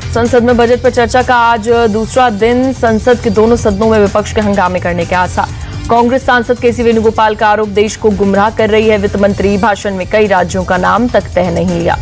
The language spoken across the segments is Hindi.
संसद में बजट पर चर्चा का आज दूसरा दिन। संसद के दोनों सदनों में विपक्ष के हंगामे करने के आसार। कांग्रेस सांसद केसी वेणुगोपाल का आरोप, देश को गुमराह कर रही है वित्त मंत्री। भाषण में कई राज्यों का नाम तक तय नहीं लिया।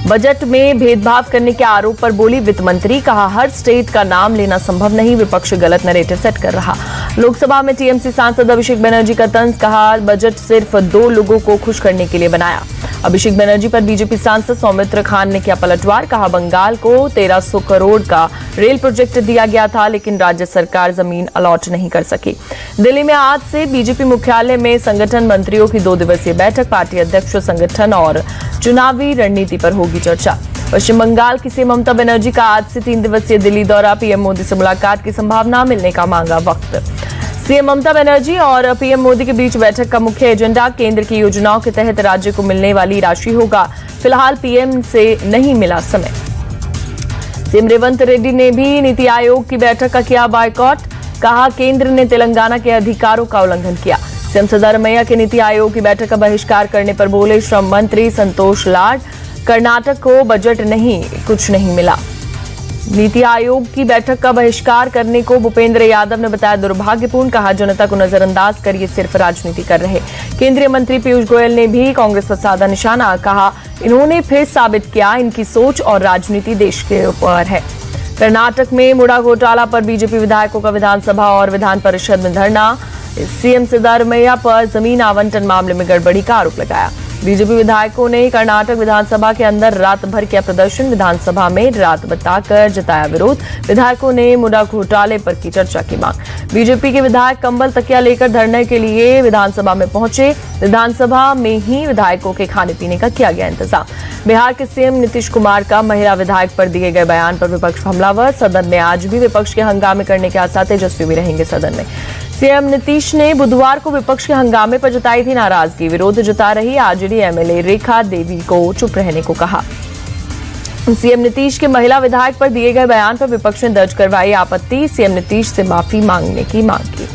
बजट में भेदभाव करने के आरोप पर बोली वित्त मंत्री, कहा हर स्टेट का नाम लेना संभव नहीं। विपक्ष गलत नैरेटिव सेट कर रहा। लोकसभा में टीएमसी सांसद अभिषेक बनर्जी का तंज, कहा बजट सिर्फ 2 लोगों को खुश करने के लिए बनाया। अभिषेक बनर्जी पर बीजेपी सांसद सौमित्र खान ने किया पलटवार, कहा बंगाल को 1300 करोड़ का रेल प्रोजेक्ट दिया गया था, लेकिन राज्य सरकार जमीन अलॉट नहीं कर सकी। दिल्ली में आज से बीजेपी मुख्यालय में संगठन मंत्रियों की 2 दिवसीय बैठक। पार्टी अध्यक्ष, संगठन और चुनावी रणनीति पर होगी चर्चा। पश्चिम बंगाल की सीएम ममता बनर्जी का आज से 3 दिवसीय दिल्ली दौरा। पीएम मोदी से मुलाकात की संभावना, मिलने का मांगा वक्त। सीएम ममता बनर्जी और पीएम मोदी के बीच बैठक का मुख्य एजेंडा केंद्र की योजनाओं के तहत राज्य को मिलने वाली राशि होगा। फिलहाल पीएम से नहीं मिला समय। सीएम रेवंत रेड्डी ने भी नीति आयोग की बैठक का किया बायकॉट, कहा केंद्र ने तेलंगाना के अधिकारों का उल्लंघन किया। सीएम सिद्धरामैया के नीति आयोग की बैठक का बहिष्कार करने पर बोले श्रम मंत्री संतोष लाड, कर्नाटक को बजट नहीं, कुछ नहीं मिला। नीति आयोग की बैठक का बहिष्कार करने को भूपेंद्र यादव ने बताया दुर्भाग्यपूर्ण, कहा जनता को नजरअंदाज कर ये सिर्फ राजनीति कर रहे। केंद्रीय मंत्री पीयूष गोयल ने भी कांग्रेस पर साधा निशाना, कहा इन्होंने फिर साबित किया इनकी सोच और राजनीति देश के ऊपर है। कर्नाटक में मुड़ा घोटाला पर बीजेपी विधायकों का विधानसभा और विधान परिषद में धरना। सीएम सिद्धरामैया पर जमीन आवंटन मामले में गड़बड़ी का आरोप लगाया। बीजेपी विधायकों ने कर्नाटक विधानसभा के अंदर रात भर किया प्रदर्शन। विधानसभा में रात बताकर जताया विरोध। विधायकों ने मुड़ा घोटाले पर की चर्चा की मांग। बीजेपी के विधायक कंबल तकिया लेकर धरने के लिए विधानसभा में पहुंचे। विधानसभा में ही विधायकों के खाने पीने का किया गया इंतजाम। बिहार के सीएम नीतीश कुमार का महिला विधायक पर दिए गए बयान पर विपक्ष हमलावर। सदन में आज भी विपक्ष के हंगामे करने के आसार, तेजस्वी भी रहेंगे सदन में। सीएम नीतीश ने बुधवार को विपक्ष के हंगामे पर जताई थी नाराजगी। विरोध जता रही आरजेडी एमएलए रेखा देवी को चुप रहने को कहा। सीएम नीतीश के महिला विधायक पर दिए गए बयान पर विपक्ष ने दर्ज करवाई आपत्ति। सीएम नीतीश से माफी मांगने की मांग की।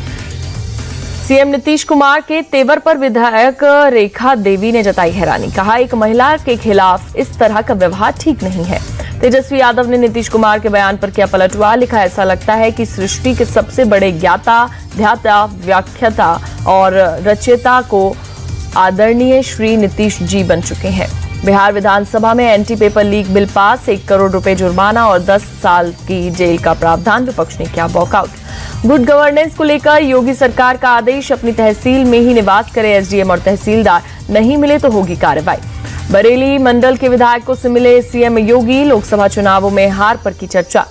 सीएम नीतीश कुमार के तेवर पर विधायक रेखा देवी ने जताई हैरानी, कहा एक महिला के खिलाफ इस तरह का व्यवहार ठीक नहीं है। तेजस्वी यादव ने नीतीश कुमार के बयान पर किया पलटवार, लिखा ऐसा लगता है कि सृष्टि के सबसे बड़े ज्ञाता, ध्याता, व्याख्याता और रचयिता को आदरणीय श्री नीतीश जी बन चुके हैं। बिहार विधानसभा में anti paper leak bill pass, 1 crore रुपए जुर्माना और 10 साल की जेल का प्रावधान। विपक्ष ने किया वॉकआउट। गुड गवर्नेंस को लेकर योगी सरकार का आदेश, अपनी तहसील में ही निवास करे एसडीएम और तहसीलदार, नहीं मिले तो होगी कार्रवाई। बरेली मंडल के विधायकों से मिले सीएम योगी। लोकसभा चुनावों में हार पर की चर्चा।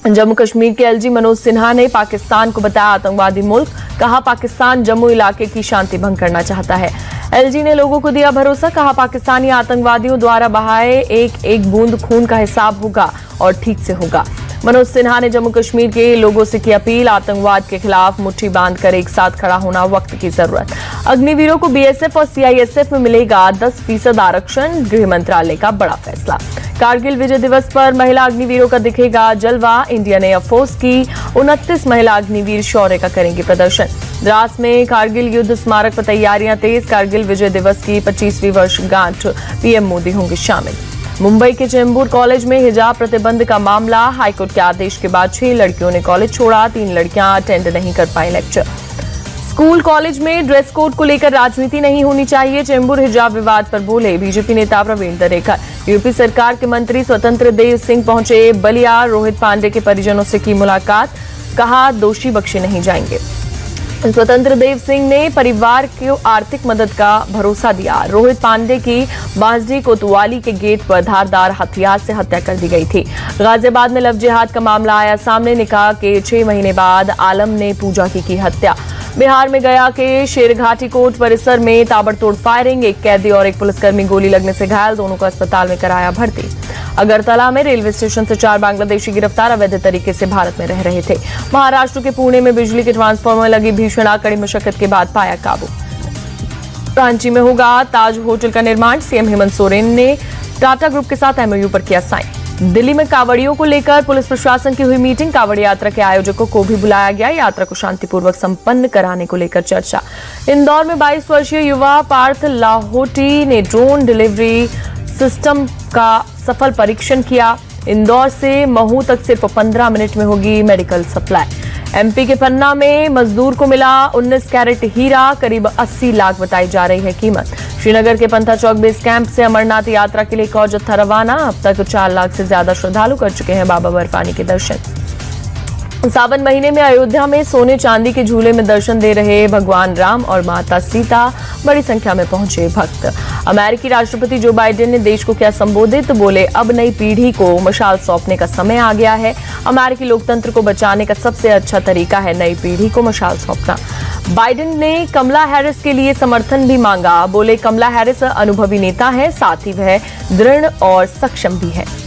जम्मू कश्मीर के एलजी मनोज सिन्हा ने पाकिस्तान को बताया आतंकवादी मुल्क, कहा पाकिस्तान जम्मू इलाके की शांति भंग करना चाहता है। एलजी ने लोगों को दिया भरोसा, कहा पाकिस्तानी आतंकवादियों द्वारा बहाए एक एक बूंद खून का हिसाब होगा और ठीक से होगा। मनोज सिन्हा ने जम्मू कश्मीर के लोगों से की अपील, आतंकवाद के खिलाफ मुट्ठी बांधकर एक साथ खड़ा होना वक्त की जरूरत। अग्निवीरों को बीएसएफ और सीआईएसएफ में मिलेगा 10% आरक्षण, गृह मंत्रालय का बड़ा फैसला। कारगिल विजय दिवस पर महिला अग्निवीरों का दिखेगा जलवा। इंडियन एयरफोर्स की 29 महिला अग्निवीर शौर्य का करेंगे प्रदर्शन। द्रास में कारगिल युद्ध स्मारक पर तैयारियां तेज। कारगिल विजय दिवस की 25वीं वर्षगांठ, पीएम मोदी होंगे शामिल। मुंबई के चेंबूर कॉलेज में हिजाब प्रतिबंध का मामला, हाईकोर्ट के आदेश के बाद 6 लड़कियों ने कॉलेज छोड़ा। 3 लड़कियां अटेंड नहीं कर पाई लेक्चर। स्कूल कॉलेज में ड्रेस कोड को लेकर राजनीति नहीं होनी चाहिए, चेंबूर हिजाब विवाद पर बोले बीजेपी नेता प्रवीण दरेकर। यूपी सरकार के मंत्री स्वतंत्र देव सिंह पहुंचे बलिया। रोहित पांडे के परिजनों से की मुलाकात, कहा दोषी बख्शे नहीं जाएंगे। स्वतंत्र देव सिंह ने परिवार को आर्थिक मदद का भरोसा दिया। रोहित पांडे की बांसडी कोतवाली के गेट पर धारदार हथियार से हत्या कर दी गई थी। गाजियाबाद में लव जिहाद का मामला आया सामने, निकाह के 6 महीने बाद आलम ने पूजा की हत्या। बिहार में गया के शेरघाटी कोर्ट परिसर में ताबड़तोड़ फायरिंग, एक कैदी और एक पुलिसकर्मी गोली लगने से घायल, दोनों को अस्पताल में कराया भर्ती। अगरतला में रेलवे स्टेशन से 4 बांग्लादेशी गिरफ्तार, अवैध तरीके से भारत में रह रहे थे। महाराष्ट्र के पुणे में बिजली के ट्रांसफार्मर लगी भीषण आग, कड़ी मशक्कत के बाद पाया काबू। रांची में होगा ताज होटल का निर्माण, सीएम हेमंत सोरेन ने टाटा ग्रुप के साथ एमओयू पर किया साइन। दिल्ली में कांवड़ियों को लेकर पुलिस प्रशासन की हुई मीटिंग, कांवड़ यात्रा के आयोजकों को भी बुलाया गया, यात्रा को शांतिपूर्वक संपन्न कराने को लेकर चर्चा। इंदौर में 22 वर्षीय युवा पार्थ लाहौटी ने ड्रोन डिलीवरी सिस्टम का सफल परीक्षण किया। इंदौर से महू तक सिर्फ 15 मिनट में होगी मेडिकल सप्लाई। एमपी के पन्ना में मजदूर को मिला 19 कैरेट हीरा, करीब 80 लाख बताई जा रही है कीमत। श्रीनगर के पंथा चौक बेस कैंप से अमरनाथ यात्रा के लिए एक और जत्था रवाना। अब तक 4 लाख से ज्यादा श्रद्धालु कर चुके हैं बाबा बर्फानी के दर्शन। सावन महीने में अयोध्या में सोने चांदी के झूले में दर्शन दे रहे भगवान राम और माता सीता, बड़ी संख्या में पहुंचे भक्त। अमेरिकी राष्ट्रपति जो बाइडेन ने देश को किया संबोधित, बोले अब नई पीढ़ी को मशाल सौंपने का समय आ गया है। अमेरिकी लोकतंत्र को बचाने का सबसे अच्छा तरीका है नई पीढ़ी को मशाल सौंपना। बाइडेन ने कमला हैरिस के लिए समर्थन भी मांगा, बोले कमला हैरिस अनुभवी नेता है, साथ ही वह दृढ़ और सक्षम भी है।